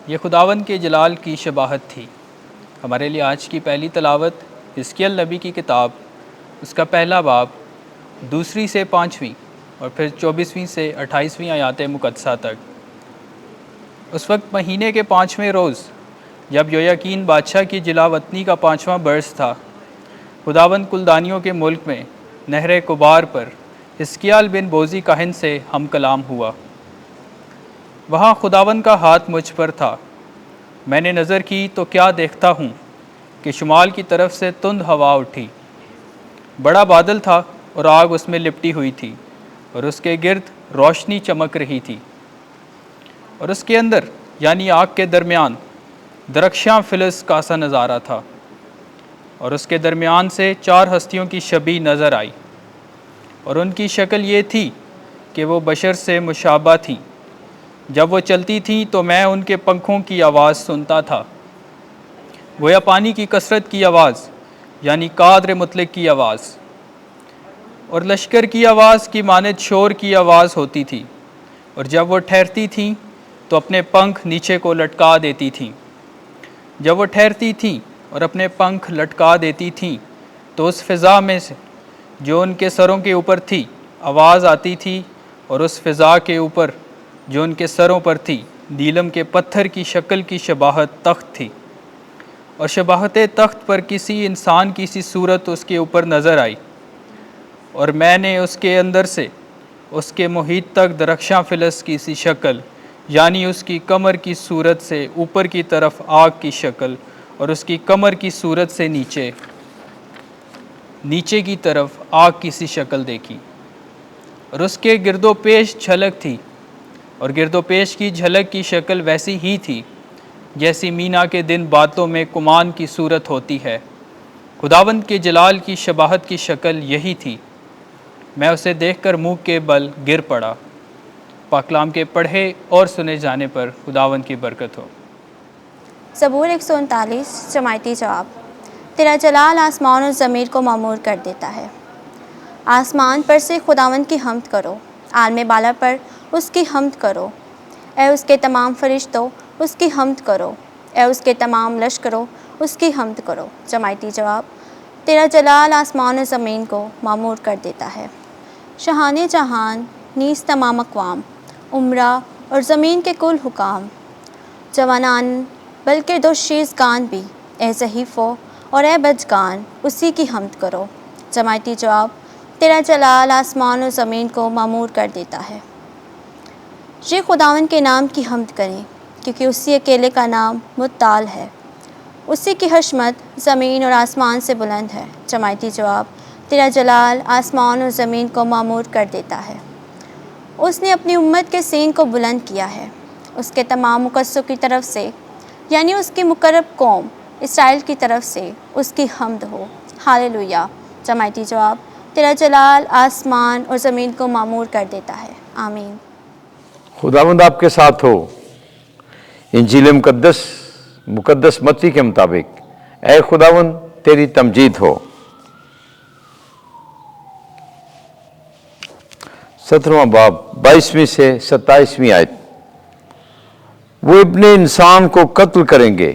یہ خداوند کے جلال کی شباہت تھی۔ ہمارے لیے آج کی پہلی تلاوت حزقیل نبی کی کتاب، اس کا پہلا باب 2 سے 5 اور پھر 24 سے 28 آیات مقدسہ تک۔ اس وقت مہینے کے 5ویں روز جب یویاکین بادشاہ کی جلا وطنی کا 5واں برس تھا، خداوند کلدانیوں کے ملک میں نہر کبار پر حزقیل بن بوزی کاہن سے ہم کلام ہوا۔ وہاں خداوند کا ہاتھ مجھ پر تھا۔ میں نے نظر کی تو کیا دیکھتا ہوں کہ شمال کی طرف سے تند ہوا اٹھی، بڑا بادل تھا اور آگ اس میں لپٹی ہوئی تھی، اور اس کے گرد روشنی چمک رہی تھی، اور اس کے اندر یعنی آگ کے درمیان درخشاں فلز کا سا نظارہ تھا، اور اس کے درمیان سے 4 ہستیوں کی شبیہ نظر آئی، اور ان کی شکل یہ تھی کہ وہ بشر سے مشابہ تھیں۔ جب وہ چلتی تھیں تو میں ان کے پنکھوں کی آواز سنتا تھا، گویا پانی کی کثرت کی آواز یعنی قادر مطلق کی آواز، اور لشکر کی آواز کی مانند شور کی آواز ہوتی تھی، اور جب وہ ٹھہرتی تھیں تو اپنے پنکھ نیچے کو لٹکا دیتی تھیں۔ جب وہ ٹھہرتی تھیں اور اپنے پنکھ لٹکا دیتی تھیں تو اس فضا میں سے جو ان کے سروں کے اوپر تھی آواز آتی تھی، اور اس فضا کے اوپر جو ان کے سروں پر تھی نیلم کے پتھر کی شکل کی شباہت تخت تھی، اور شباہت تخت پر کسی انسان کی سی صورت اس کے اوپر نظر آئی، اور میں نے اس کے اندر سے اس کے محیط تک درخشاں فلز کی سی شکل یعنی اس کی کمر کی صورت سے اوپر کی طرف آگ کی شکل، اور اس کی کمر کی صورت سے نیچے کی طرف آگ کی سی شکل دیکھی، اور اس کے گرد و پیش جھلک تھی، اور گرد و پیش کی جھلک کی شکل ویسی ہی تھی جیسی مینا کے دن باتوں میں کمان کی صورت ہوتی ہے۔ خداوند کے جلال کی شباہت کی شکل یہی تھی۔ میں اسے دیکھ کر منہ کے بل گر پڑا۔ پاک کلام کے پڑھے اور سنے جانے پر خداوند کی برکت ہو۔ زبور 139 جماعتی جواب۔ تیرا جلال آسمان اور زمین کو معمور کر دیتا ہے۔ آسمان پر سے خداوند کی حمد کرو، عالم بالا پر اس کی حمد کرو۔ اے اس کے تمام فرشتوں اس کی حمد کرو، اے اس کے تمام لشکروں اس کی حمد کرو۔ جماعتی جواب۔ تیرا جلال آسمان اور زمین کو معمور کر دیتا ہے۔ شاہان جہان نیز تمام اقوام، عمرہ اور زمین کے کل حکام، جوانان بلکہ دوشیزگان بھی، اے ضعیفوں اور اے بجگان اسی کی حمد کرو۔ جماعتی جواب۔ تیرا جلال آسمان اور زمین کو معمور کر دیتا ہے۔ یہ خداوند کے نام کی حمد کریں، کیونکہ اسی اکیلے کا نام متعال ہے۔ اسی کی حشمت زمین اور آسمان سے بلند ہے۔ جماعتی جواب۔ تیرا جلال آسمان اور زمین کو معمور کر دیتا ہے۔ اس نے اپنی امت کے سین کو بلند کیا ہے، اس کے تمام مقدسوں کی طرف سے یعنی اس کی مقرب قوم اسرائیل کی طرف سے اس کی حمد ہو۔ ہاللویا۔ جماعتی جواب۔ تیرا جلال آسمان اور زمین کو معمور کر دیتا ہے۔ آمین۔ خداوند آپ کے ساتھ ہو۔ انجیل مقدس متی کے مطابق اے خداوند تیری تمجید ہو۔ 17واں باب 22ویں سے 27ویں آیت۔ وہ ابن انسان کو قتل کریں گے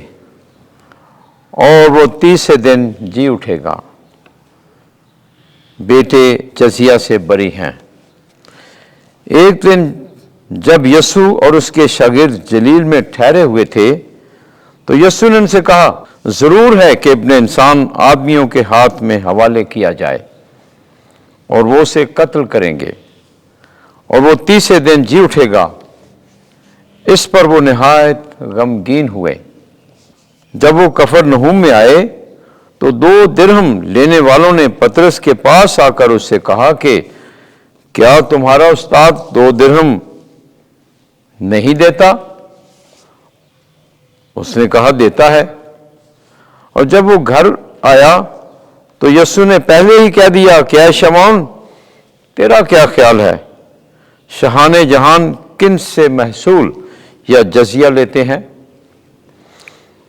اور وہ 30 دن جی اٹھے گا۔ بیٹے جزیہ سے بری ہیں۔ ایک دن جب یسوع اور اس کے شاگرد جلیل میں ٹھہرے ہوئے تھے تو یسوع نے ان سے کہا، ضرور ہے کہ ابن انسان آدمیوں کے ہاتھ میں حوالے کیا جائے اور وہ اسے قتل کریں گے، اور وہ 30 دن جی اٹھے گا۔ اس پر وہ نہایت غمگین ہوئے۔ جب وہ کفرنہوم میں آئے تو 2 درہم لینے والوں نے پترس کے پاس آ کر اس سے کہا کہ کیا تمہارا استاد 2 درہم نہیں دیتا؟ اس نے کہا دیتا ہے۔ اور جب وہ گھر آیا تو یسوع نے پہلے ہی کہہ دیا کہ اے شمعون، تیرا کیا خیال ہے؟ شاہان جہان کن سے محصول یا جزیہ لیتے ہیں؟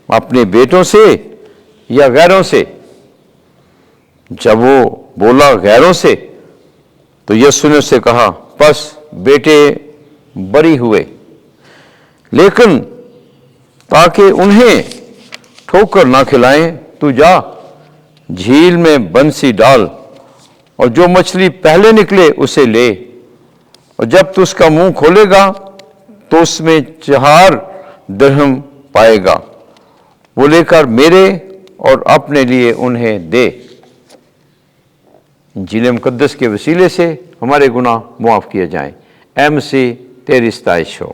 اپنے بیٹوں سے یا غیروں سے؟ جب وہ بولا غیروں سے تو یسوع نے اس سے کہا، پس بیٹے بری ہوئے۔ لیکن تاکہ انہیں ٹھوکر نہ کھلائیں، تو جا جھیل میں بنسی ڈال اور جو مچھلی پہلے نکلے اسے لے، اور جب تو اس کا منہ کھولے گا تو اس میں 4 درہم پائے گا، وہ لے کر میرے اور اپنے لیے انہیں دے۔ انجیل مقدس کے وسیلے سے ہمارے گناہ معاف کیے جائیں۔ اے مسیح تیری ستائش ہو۔